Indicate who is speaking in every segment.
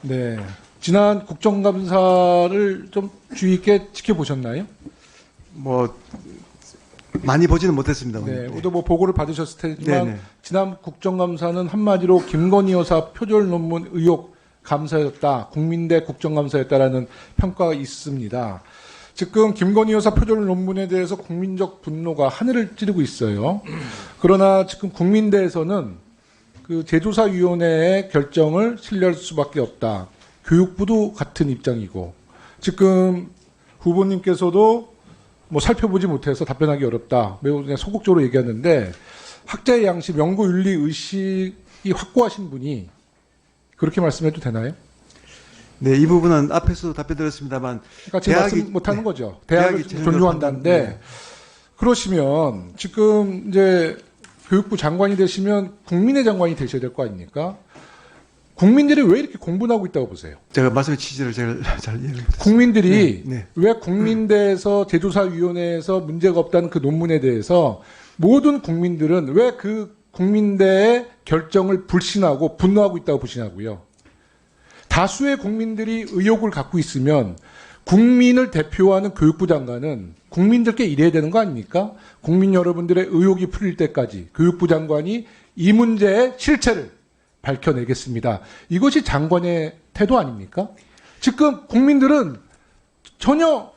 Speaker 1: 네. 지난 국정감사를 좀 주의 있게 지켜보셨나요?
Speaker 2: 뭐 많이 보지는 못했습니다.
Speaker 1: 네.
Speaker 2: 네.
Speaker 1: 모두 뭐 보고를 받으셨을 테지만
Speaker 2: 네네.
Speaker 1: 지난 국정감사는 한마디로 김건희 여사 표절 논문 의혹 감사였다. 국민대 국정감사였다라는 평가가 있습니다. 지금 김건희 여사 표절 논문에 대해서 국민적 분노가 하늘을 찌르고 있어요. 그러나 지금 국민대에서는 그 제조사위원회의 결정을 신뢰할 수밖에 없다. 교육부도 같은 입장이고 지금 후보님께서도 뭐 살펴보지 못해서 답변하기 어렵다. 매우 그냥 소극적으로 얘기하는데 학자의 양심, 연구윤리 의식이 확고하신 분이 그렇게 말씀해도 되나요?
Speaker 2: 네, 이 부분은 앞에서도 답변드렸습니다만
Speaker 1: 그러니까 제 말씀 못하는 거죠. 대학을 존중한다는데
Speaker 2: 네.
Speaker 1: 그러시면 지금 이제 교육부 장관이 되시면 국민의 장관이 되셔야 될 거 아닙니까? 국민들이 왜 이렇게 공분하고 있다고 보세요?
Speaker 2: 제가 말씀의 취지를 제가 잘 이해를 못했습니다.
Speaker 1: 국민들이
Speaker 2: 네, 네.
Speaker 1: 왜 국민대에서 제조사위원회에서 문제가 없다는 그 논문에 대해서 모든 국민들은 왜 그 국민대의 결정을 불신하고 분노하고 있다고 보시냐고요. 다수의 국민들이 의혹을 갖고 있으면 국민을 대표하는 교육부 장관은 국민들께 이래야 되는 거 아닙니까? 국민 여러분들의 의혹이 풀릴 때까지 교육부 장관이 이 문제의 실체를 밝혀내겠습니다. 이것이 장관의 태도 아닙니까? 지금 국민들은 전혀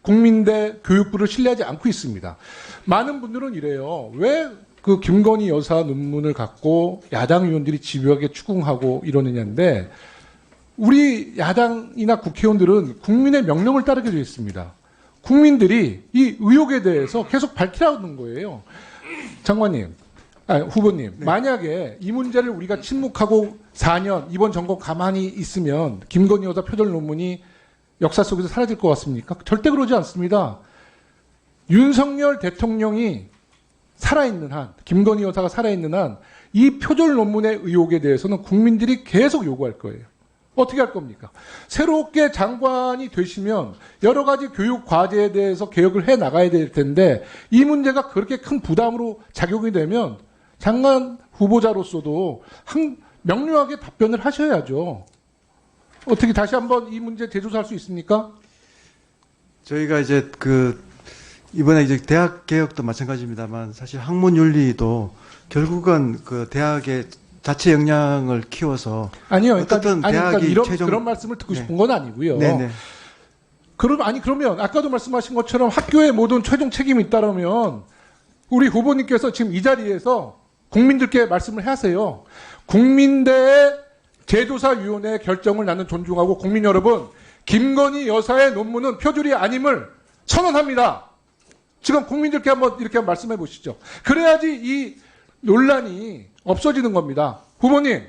Speaker 1: 국민대 교육부를 신뢰하지 않고 있습니다. 많은 분들은 이래요. 왜 그 김건희 여사 논문을 갖고 야당 의원들이 집요하게 추궁하고 이러느냐인데 우리 야당이나 국회의원들은 국민의 명령을 따르게 되어 있습니다. 국민들이 이 의혹에 대해서 계속 밝히라는 거예요. 장관님, 후보님,
Speaker 2: 네.
Speaker 1: 만약에 이 문제를 우리가 침묵하고 4년 이번 정권 가만히 있으면 김건희 여사 표절 논문이 역사 속에서 사라질 것 같습니까? 절대 그러지 않습니다. 윤석열 대통령이 살아있는 한, 김건희 여사가 살아있는 한, 이 표절 논문의 의혹에 대해서는 국민들이 계속 요구할 거예요. 어떻게 할 겁니까? 새롭게 장관이 되시면 여러 가지 교육 과제에 대해서 개혁을 해 나가야 될 텐데 이 문제가 그렇게 큰 부담으로 작용이 되면 장관 후보자로서도 명료하게 답변을 하셔야죠. 어떻게 다시 한번 이 문제 재조사할 수 있습니까?
Speaker 2: 저희가 이제 이번에 이제 대학 개혁도 마찬가지입니다만 사실 학문 윤리도 결국은 그 대학의 자체 역량을 키워서
Speaker 1: 아니요.
Speaker 2: 어떻든
Speaker 1: 그러니까
Speaker 2: 대학이
Speaker 1: 그런 말씀을 듣고
Speaker 2: 네.
Speaker 1: 싶은 건 아니고요.
Speaker 2: 네네.
Speaker 1: 그러면 아까도 말씀하신 것처럼 학교의 모든 최종 책임이 있다면 우리 후보님께서 지금 이 자리에서 국민들께 말씀을 하세요. 국민대의 제조사위원회의 결정을 나는 존중하고 국민 여러분, 김건희 여사의 논문은 표절이 아님을 선언합니다. 지금 국민들께 한번 이렇게 말씀해 보시죠. 그래야지 이 논란이 없어지는 겁니다. 후보님,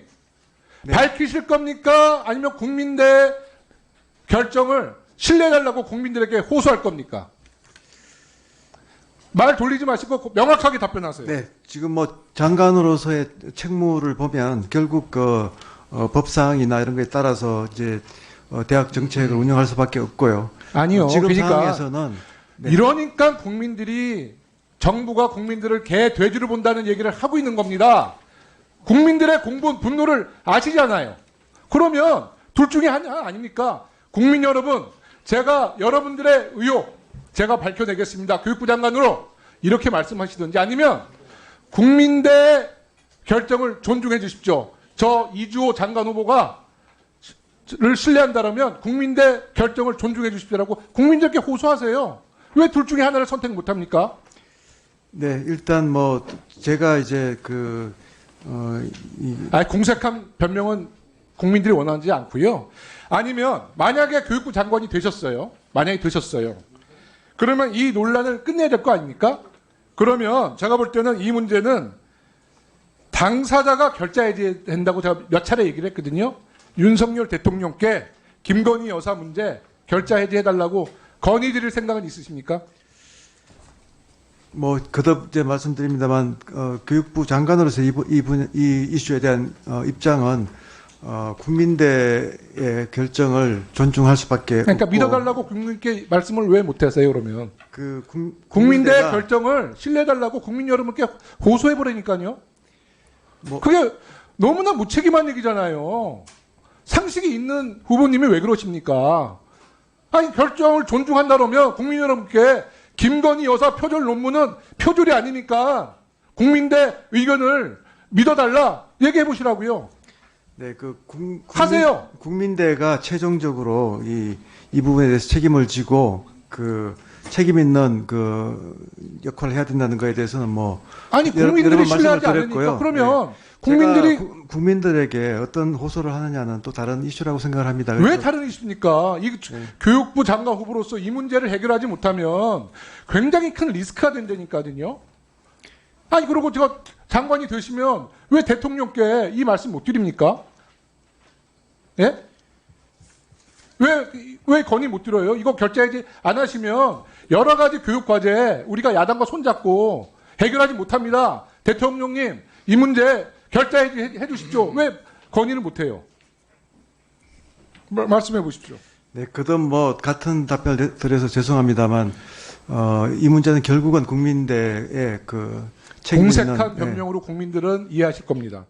Speaker 2: 네.
Speaker 1: 밝히실 겁니까? 아니면 국민대 결정을 신뢰해달라고 국민들에게 호소할 겁니까? 말 돌리지 마시고 명확하게 답변하세요.
Speaker 2: 네, 지금 뭐 장관으로서의 책무를 보면 결국 법사항이나 이런 거에 따라서 이제 대학 정책을 운영할 수밖에 없고요.
Speaker 1: 아니요.
Speaker 2: 지금
Speaker 1: 그러니까
Speaker 2: 상황에서는 네.
Speaker 1: 이러니까 국민들이 정부가 국민들을 개 돼지로 본다는 얘기를 하고 있는 겁니다. 국민들의 공분, 분노를 아시잖아요. 그러면 둘 중에 하나 아닙니까? 국민 여러분, 제가 여러분들의 의혹 제가 밝혀내겠습니다. 교육부 장관으로 이렇게 말씀하시든지 아니면 국민대 결정을 존중해 주십시오. 저 이주호 장관 후보가 를 신뢰한다면 국민대 결정을 존중해 주십시오라고 국민들께 호소하세요. 왜 둘 중에 하나를 선택 못합니까?
Speaker 2: 네, 일단 뭐 제가 이제
Speaker 1: 공색한 변명은 국민들이 원하지 않고요. 아니면 만약에 교육부 장관이 되셨어요. 만약에 되셨어요. 그러면 이 논란을 끝내야 될 거 아닙니까? 그러면 제가 볼 때는 이 문제는 당사자가 결자해야 된다고 제가 몇 차례 얘기를 했거든요. 윤석열 대통령께 김건희 여사 문제 결자 해제해달라고 건의드릴 생각은 있으십니까?
Speaker 2: 뭐 거듭 이제 말씀드립니다만 교육부 장관으로서 이 이슈에 대한 입장은 국민대의 결정을 존중할 수밖에
Speaker 1: 그러니까
Speaker 2: 없고,
Speaker 1: 믿어달라고 국민께 말씀을 왜 못하세요? 그러면 국민대
Speaker 2: 국민대가
Speaker 1: 결정을 신뢰해달라고 국민 여러분께 호소해버리니까요.
Speaker 2: 뭐-
Speaker 1: 그게 너무나 무책임한 얘기잖아요. 상식이 있는 후보님이 왜 그러십니까? 아니, 결정을 존중한다면 국민 여러분께 김건희 여사 표절 논문은 표절이 아니니까 국민대 의견을 믿어달라 얘기해 보시라고요.
Speaker 2: 네,
Speaker 1: 하세요.
Speaker 2: 국민대가 최종적으로 이 부분에 대해서 책임을 지고 그 책임 있는 그 역할을 해야 된다는 거에 대해서는 뭐
Speaker 1: 아니,
Speaker 2: 여러
Speaker 1: 국민들이
Speaker 2: 번
Speaker 1: 신뢰하지
Speaker 2: 말씀을
Speaker 1: 않으니까
Speaker 2: 드렸고요.
Speaker 1: 그러면
Speaker 2: 네.
Speaker 1: 국민들이
Speaker 2: 제가 국민들에게 어떤 호소를 하느냐는 또 다른 이슈라고 생각을 합니다.
Speaker 1: 왜
Speaker 2: 그래서
Speaker 1: 다른 이슈입니까? 이
Speaker 2: 네.
Speaker 1: 교육부 장관 후보로서 이 문제를 해결하지 못하면 굉장히 큰 리스크가 된다니까요. 아니, 그리고 제가 장관이 되시면 왜 대통령께 이 말씀 못 드립니까? 예? 왜 건의 못 들어요? 이거 결제하지 안 하시면 여러 가지 교육 과제 우리가 야당과 손잡고 해결하지 못합니다. 대통령님, 이 문제 결제해 주십시오. 왜 건의를 못 해요? 말씀해 보십시오.
Speaker 2: 네, 그든 뭐 같은 답변을 드려서 죄송합니다만 이 문제는 결국은 국민대의 그 책임 있는
Speaker 1: 공색한 변명으로 국민들은 이해하실 겁니다.